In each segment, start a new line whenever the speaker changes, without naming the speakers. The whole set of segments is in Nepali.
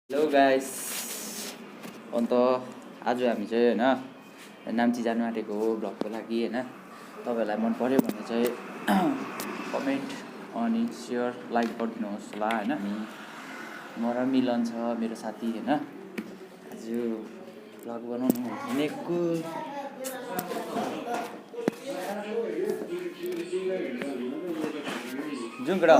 हेलो गाइस, अन्त आज हामी चाहिँ होइन नाम्ची जानु आँटेको हो भ्लगको लागि होइन। तपाईँहरूलाई मन पर्यो भने चाहिँ कमेन्ट अनि सेयर लाइक गरिदिनुहोस् होला होइन। म र मिलन छ मेरो साथी होइन। आज भ्लग बनाउनु भनेको जुन कडा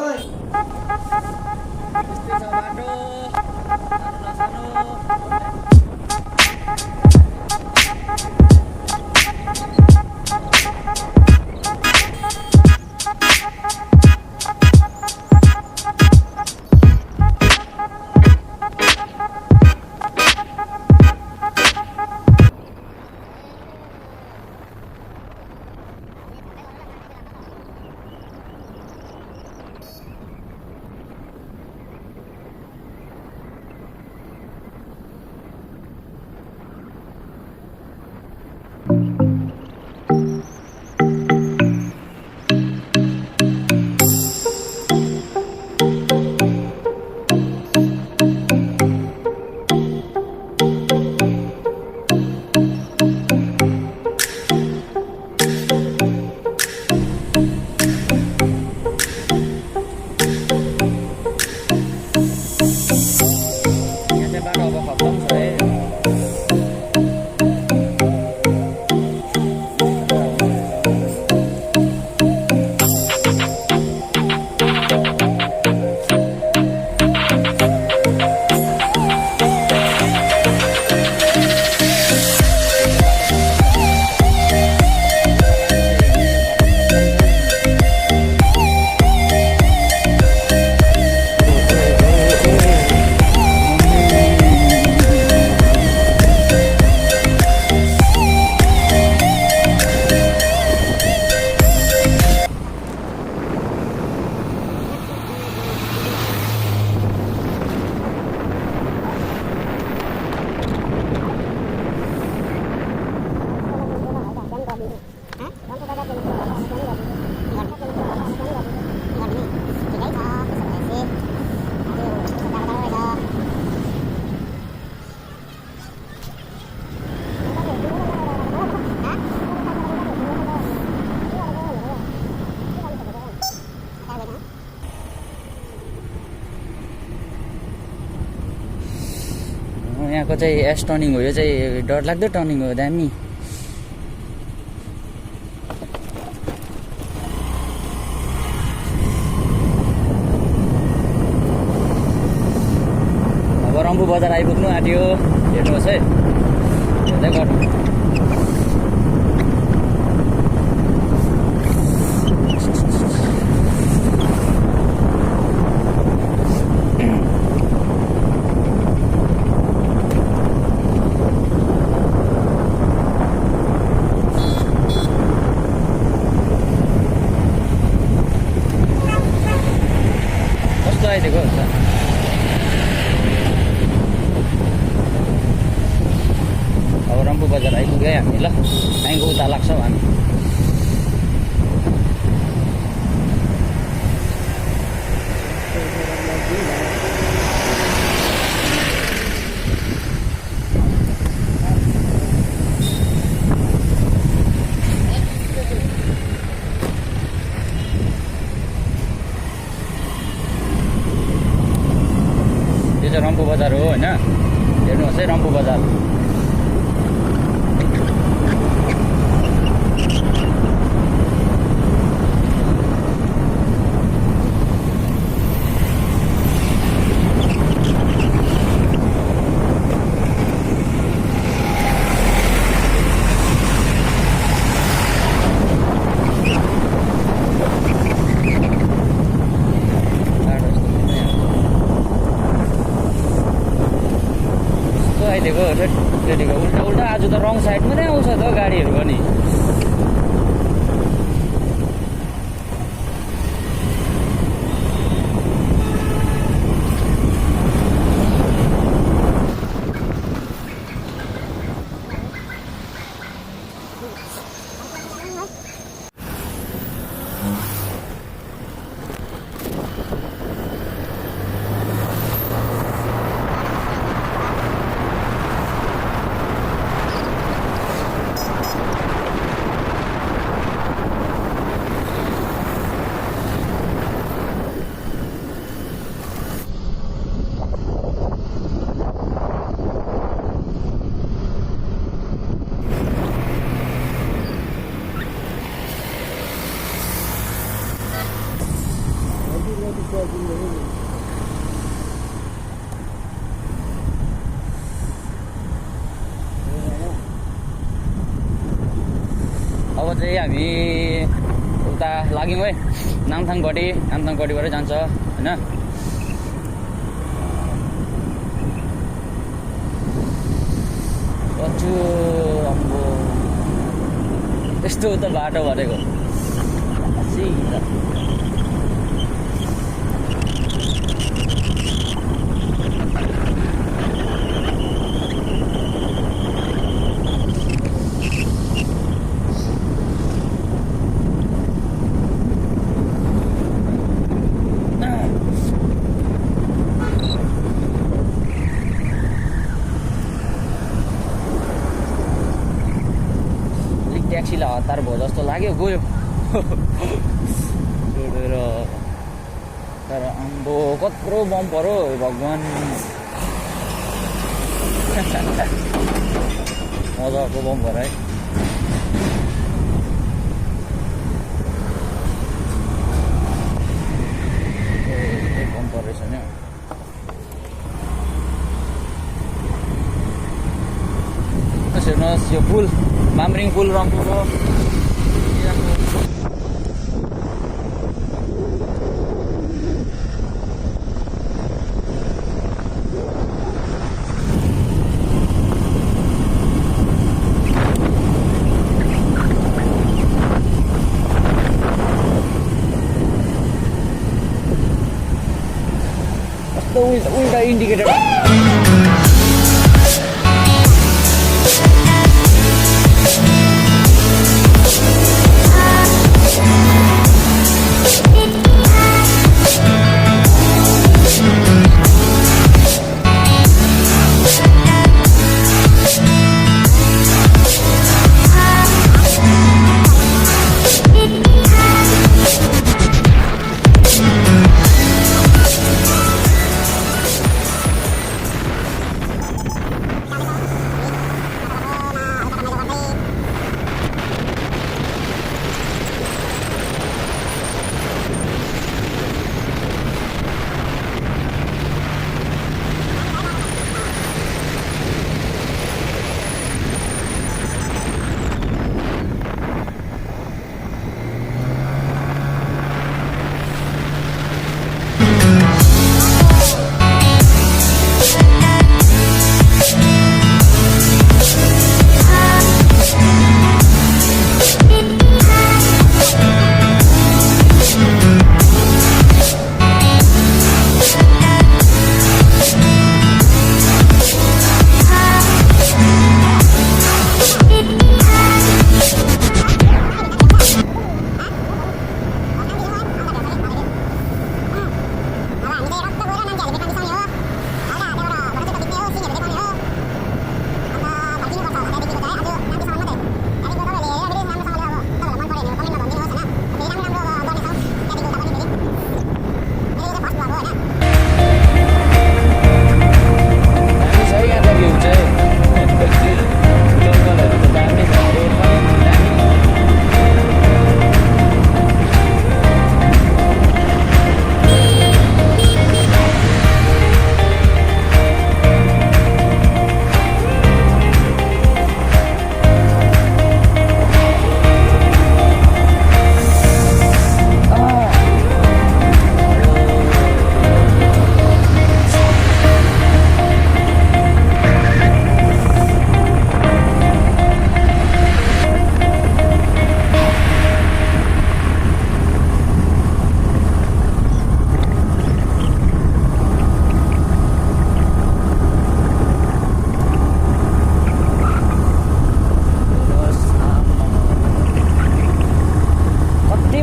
यहाँको चाहिँ एस टर्निङ हो। यो चाहिँ डरलाग्दो टर्निङ हो, दामी। अब रम्फू बजार आइपुग्नु आँट्यो, हेर्नुहोस् है, हेर्दै गर्नु। आइदिएको हुन्छ अब रम्फू बजार आइपुग्यो हामी। ल त्यहाँको उता लाग्छौँ हामी। रम्फू बजार हो होइन, हेर्नुहोस् है रम्फू बजार। उल्टा उल्टा आज त रङ साइडमा नै आउँछ त गाडीहरू पनि। चाहिँ हामी उता लाग्यौँ है नामथाङपट्टिबाट जान्छ होइन। अम्बो यस्तो त बाटो भनेको सिधा ट्याक्सीलाई हतार भयो जस्तो लाग्यो गयो छोडेर। तर आम्बो कत्रो बम्पर हो भगवान् मजाको बम्पर है। बम्पर रहेछ नि हेर्नुहोस् यो पुल मामरिङ पुल रम्फूको कस्तो उल्टा इन्डिकेटर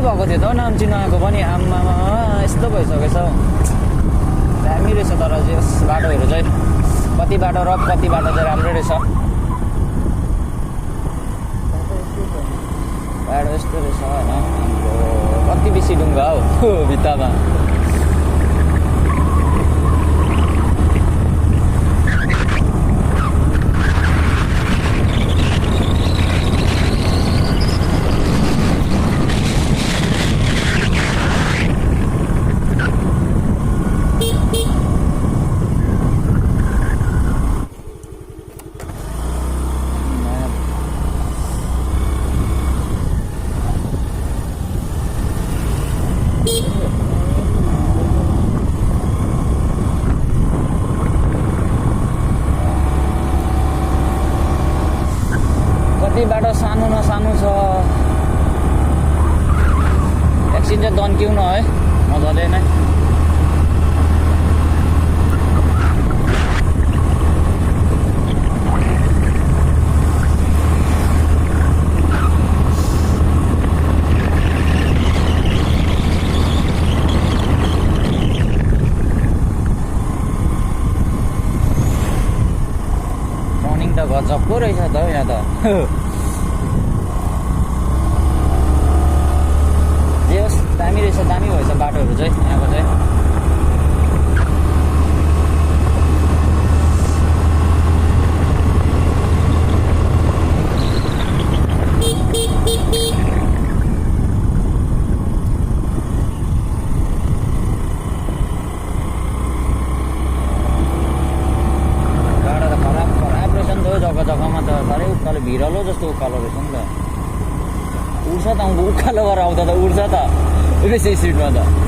भएको थियो त नाम्ची नआएको पनि आम्मामा यस्तो भइसकेछ हौ। दामी रहेछ तर यस बाटोहरू चाहिँ कति बाटो रफ कति बाटो चाहिँ राम्रो रहेछ। बाटो यस्तो रहेछ होइन कति बेसी ढुङ्गा हौ भित्तामा। कति बाटो सानो न सानो छ एकछिन चाहिँ दन्क्यौँ न है मजाले नै गजबको रहेछ त यहाँ त जे होस् दामी रहेछ दामी भएछ बाटोहरू चाहिँ यहाँको चाहिँ जग्गामा त साह्रै उकालो भिरलो जस्तो उकालो रहेछ नि त उड्छ त उकालो गरेर आउँदा त उड्छ त बेसी स्पिडमा त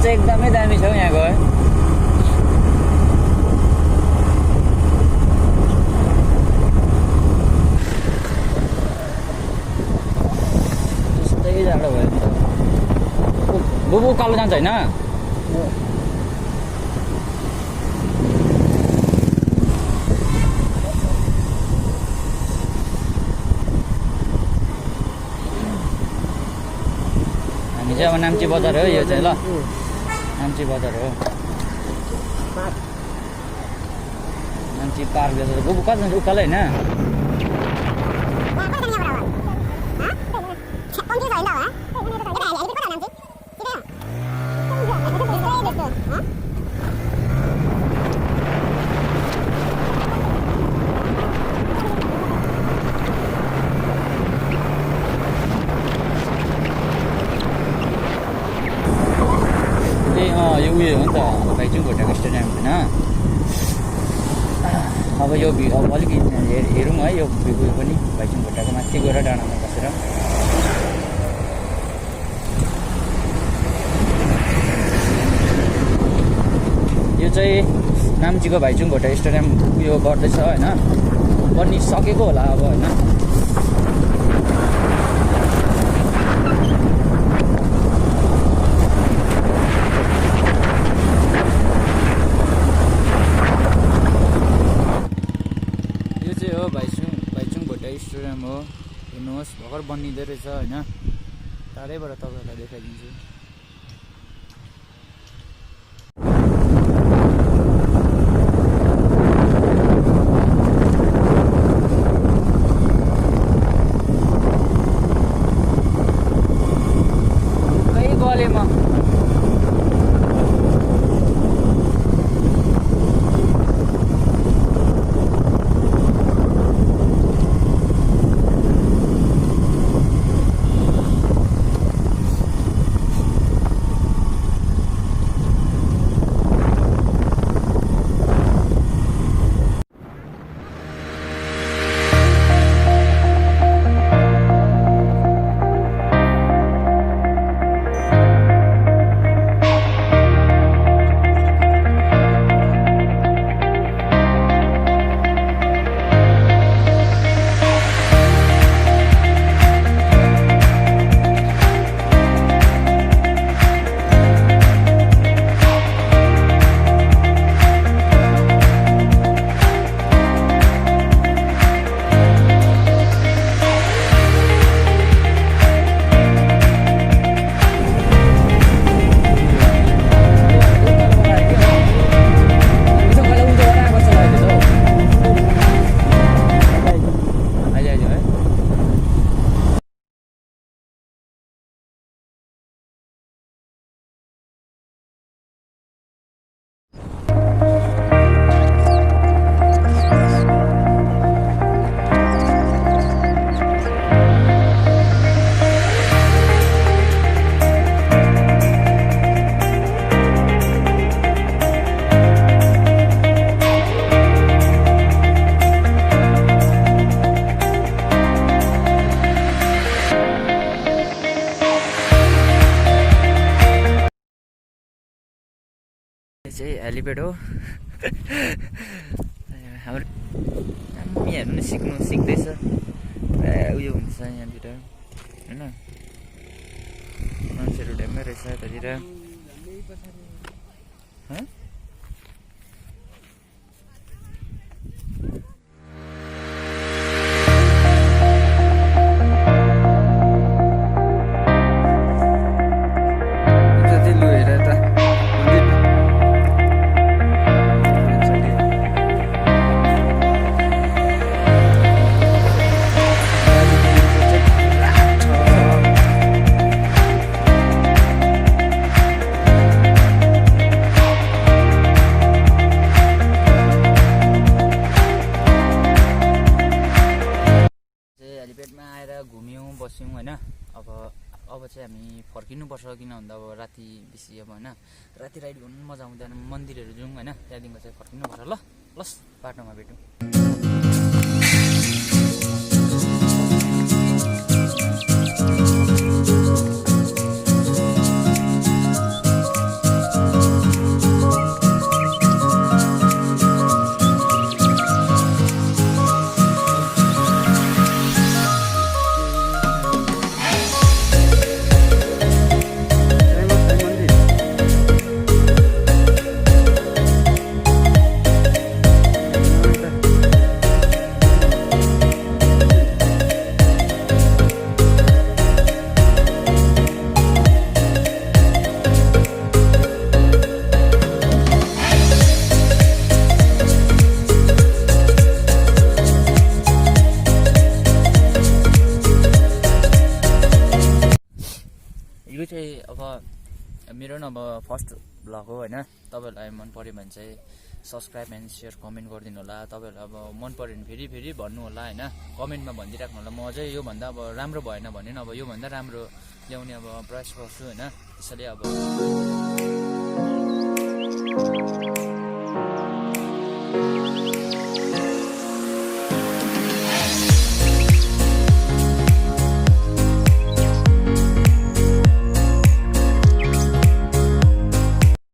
एकदमै दामी छ हौ यहाँको है त्यस्तै जाडो भयो नि त बुबु उकालो जान्छ होइन हामी चाहिँ अब नाम्ची बजार हो यो चाहिँ ल नाम्ची बजार हो नाम्ची पार्क जस्तो बुबु कति जान्छ उकालो होइन यो उयो हो नि त भाइचुङ भुटाको स्टेडियम होइन अब यो अब अलिक हेरौँ है यो उयो पनि भाइचुङ भुटाको माथि गएर डाँडामा बसेर यो चाहिँ नाम्चीको भाइचुङ भुटा स्टेडियम उयो गर्दैछ होइन बनिसकेको होला अब होइन स्टेडियम हो हेर्नुहोस् भर्खर बनिँदै रहेछ होइन टाढैबाट तपाईँहरूलाई देखाइदिन्छु कहीँ गलेमा चाहिँ हेलिप्याड हो हाम्रो यहाँ हेर्नु सिक्दैछ उयो हुन्छ यहाँतिर होइन मान्छेहरू ढ्याङ्गै रहेछ यतातिर हेलिप्याडमा आएर घुम्यौँ बस्यौँ होइन अब चाहिँ हामी फर्किनुपर्छ किन भन्दा अब राति बेसी अब होइन राति राइड गर्नु मजा आउँदैन मन्दिरहरू जाउँ होइन त्यहाँदेखिको चाहिँ फर्किनुपर्छ ल लस बाटोमा भेटौँ यो चाहिँ अब मेरो अब फर्स्ट भ्लग हो होइन तपाईँहरूलाई मन पऱ्यो भने चाहिँ सब्सक्राइब एन्ड सेयर कमेन्ट गरिदिनु होला तपाईँहरूलाई अब मन पऱ्यो भने फेरि भन्नु होला होइन कमेन्टमा भनिदिइराख्नु होला म चाहिँ योभन्दा अब राम्रो भएन भने अब योभन्दा राम्रो ल्याउने अब प्रयास गर्छु होइन त्यसैले अब